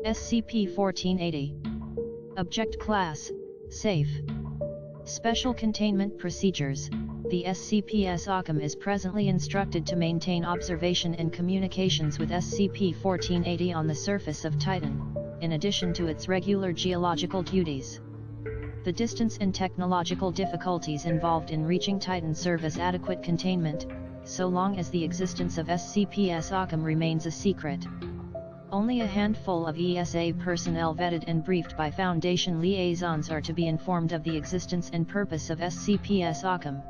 SCP-1480. Object Class: Safe. Special Containment Procedures. The SCP-SOCOM is presently instructed to maintain observation and communications with SCP-1480 on the surface of Titan, in addition to its regular geological duties. The distance and technological difficulties involved in reaching Titan serve as adequate containment, so long as the existence of SCP-SOCOM remains a secret. Only a handful of ESA personnel vetted and briefed by Foundation liaisons are to be informed of the existence and purpose of SCP-SOCOM.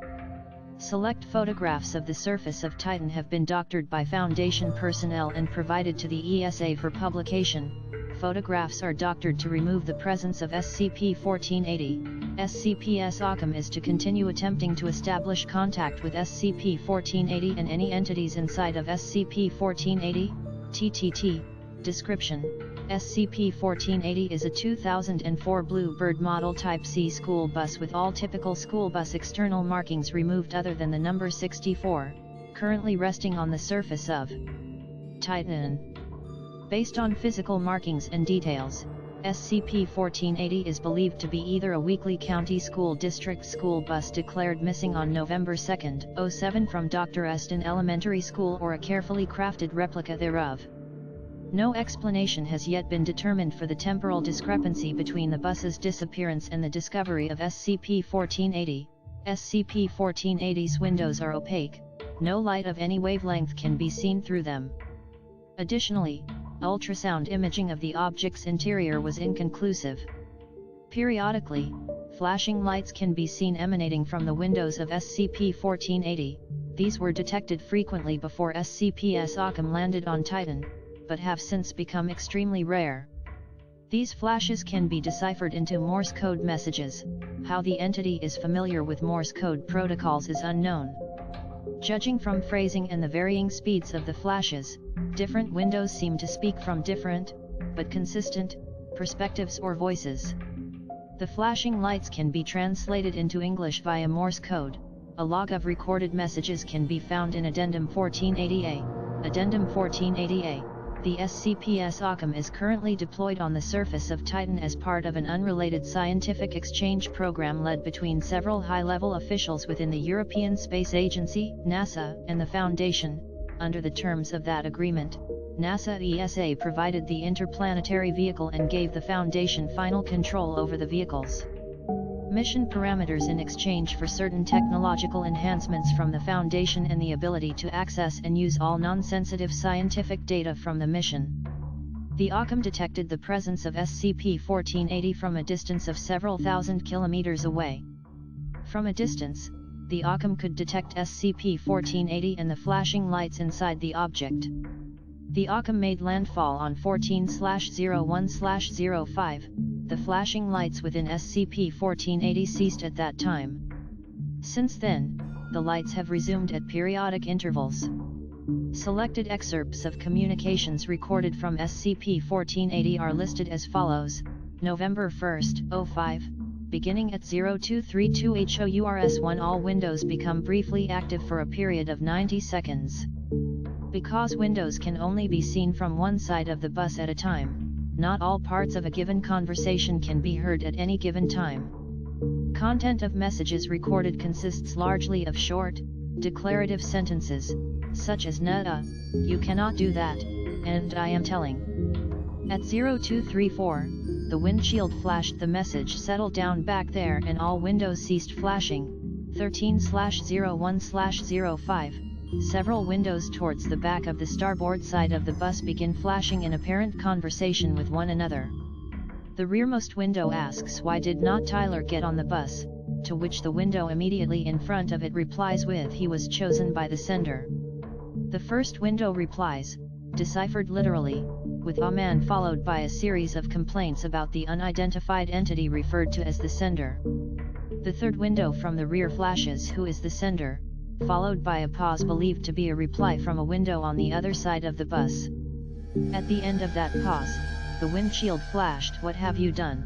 Select photographs of the surface of Titan have been doctored by Foundation personnel and provided to the ESA for publication. Photographs are doctored to remove the presence of SCP-1480. SCP-SOCOM is to continue attempting to establish contact with SCP-1480 and any entities inside of SCP-1480. TTT. Description: SCP-1480 is a 2004 Bluebird Model Type C school bus with all typical school bus external markings removed other than the number 64, currently resting on the surface of Titan. Based on physical markings and details, SCP-1480 is believed to be either a Weakley County School District school bus declared missing on November 2, 07 from Dr. Eston Elementary School or a carefully crafted replica thereof. No explanation has yet been determined for the temporal discrepancy between the bus's disappearance and the discovery of SCP-1480. SCP-1480's windows are opaque, no light of any wavelength can be seen through them. Additionally, ultrasound imaging of the object's interior was inconclusive. Periodically, flashing lights can be seen emanating from the windows of SCP-1480. These were detected frequently before SCP-SOCOM landed on Titan, but have since become extremely rare. These flashes can be deciphered into Morse code messages. How the entity is familiar with Morse code protocols is unknown. Judging from phrasing and the varying speeds of the flashes, different windows seem to speak from different, but consistent, perspectives or voices. The flashing lights can be translated into English via Morse code. A log of recorded messages can be found in Addendum 1480A. Addendum 1480A. The SCP-SOCOM is currently deployed on the surface of Titan as part of an unrelated scientific exchange program led between several high-level officials within the European Space Agency, NASA, and the Foundation. Under the terms of that agreement, NASA ESA provided the interplanetary vehicle and gave the Foundation final control over the vehicle's mission parameters in exchange for certain technological enhancements from the Foundation and the ability to access and use all non-sensitive scientific data from the mission. The OCOM detected the presence of SCP-1480 from a distance of several thousand kilometers away. From a distance, the OCOM could detect SCP-1480 and the flashing lights inside the object. The OCOM made landfall on 14/01/05. The flashing lights within SCP-1480 ceased at that time. Since then, the lights have resumed at periodic intervals. Selected excerpts of communications recorded from SCP-1480 are listed as follows: November 1, 05, beginning at 0232 HOURS1 all windows become briefly active for a period of 90 seconds. Because windows can only be seen from one side of the bus at a time, not all parts of a given conversation can be heard at any given time. Content of messages recorded consists largely of short, declarative sentences, such as "Nuh-uh, you cannot do that," and "I am telling." At 0234, the windshield flashed the message "Settle down back there," and all windows ceased flashing. 13/01/05. Several windows towards the back of the starboard side of the bus begin flashing in apparent conversation with one another. The rearmost window asks "Why did not Tyler get on the bus?" to which the window immediately in front of it replies with "He was chosen by the sender." The first window replies, deciphered literally, with "Amen," followed by a series of complaints about the unidentified entity referred to as the sender. The third window from the rear flashes "Who is the sender?" followed by a pause believed to be a reply from a window on the other side of the bus. At the end of that pause, the windshield flashed "What have you done?"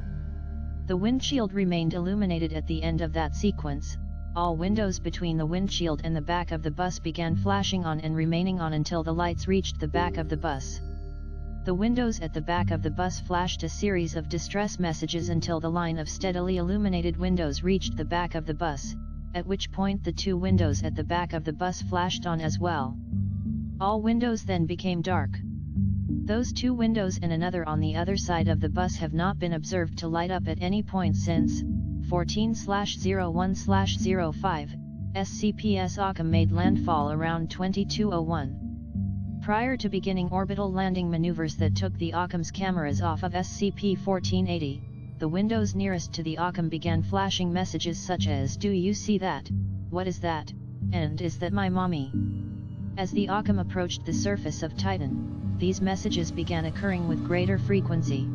The windshield remained illuminated at the end of that sequence. All windows between the windshield and the back of the bus began flashing on and remaining on until the lights reached the back of the bus. The windows at the back of the bus flashed a series of distress messages until the line of steadily illuminated windows reached the back of the bus, at which point the 2 windows at the back of the bus flashed on as well. All windows then became dark. Those 2 windows and another on the other side of the bus have not been observed to light up at any point since 14/01/05, SCPS Occam made landfall around 22:01. Prior to beginning orbital landing maneuvers that took the Occam's cameras off of SCP-1480, the windows nearest to the Occam began flashing messages such as "Do you see that? What is that? And is that my mommy?" As the Occam approached the surface of Titan, these messages began occurring with greater frequency.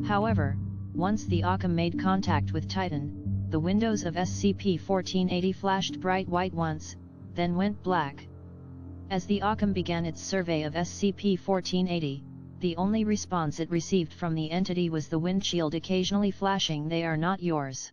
However, once the Occam made contact with Titan, the windows of SCP-1480 flashed bright white once, then went black. As the Occam began its survey of SCP-1480, the only response it received from the entity was the windshield occasionally flashing "They are not yours."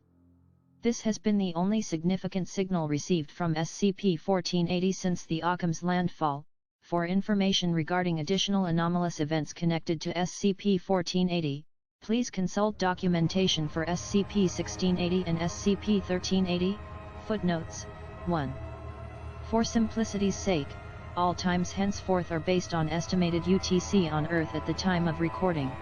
This has been the only significant signal received from SCP-1480 since the Occam's landfall. For information regarding additional anomalous events connected to SCP-1480, please consult documentation for SCP-1680 and SCP-1380. Footnotes 1. For simplicity's sake, all times henceforth are based on estimated UTC on Earth at the time of recording.